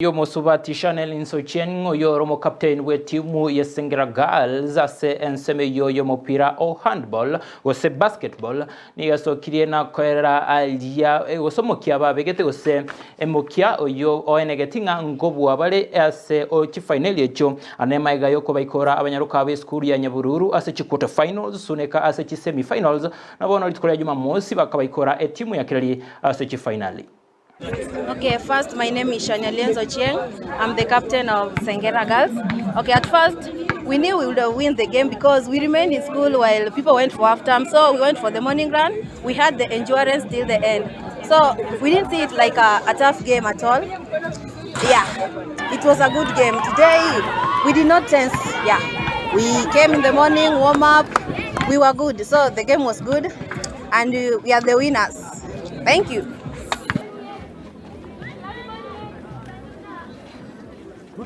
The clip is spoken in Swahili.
Yo mosubati Chanel insochen yo romo captain we timu ya Sengera Girls ase enseme yo mopira o handball ose basketball ni yaso kiriena kwera alia osomo kiaba begete ose emokia yo oenegetinga ngobu abale ase o chifinal yecho anema igayo ko baikora abanyaruka be school ya Nyabururu ase quarter finals suneka ase semi finals na bono litkola Jumamosi bakabaikora timu ya kirali ase finali. Okay, first, my name is Nyamira Counties. I'm the captain of Sengera Girls. Okay, at first, we knew we would win the game because we remained in school while people went for halftime. So we went for the morning run. We had the endurance till the end. So we didn't see it like a tough game at all. Yeah, it was a good game. Today, we did not tense. Yeah, we came in the morning, warm up. We were good. So the game was good. And we are the winners. Thank you.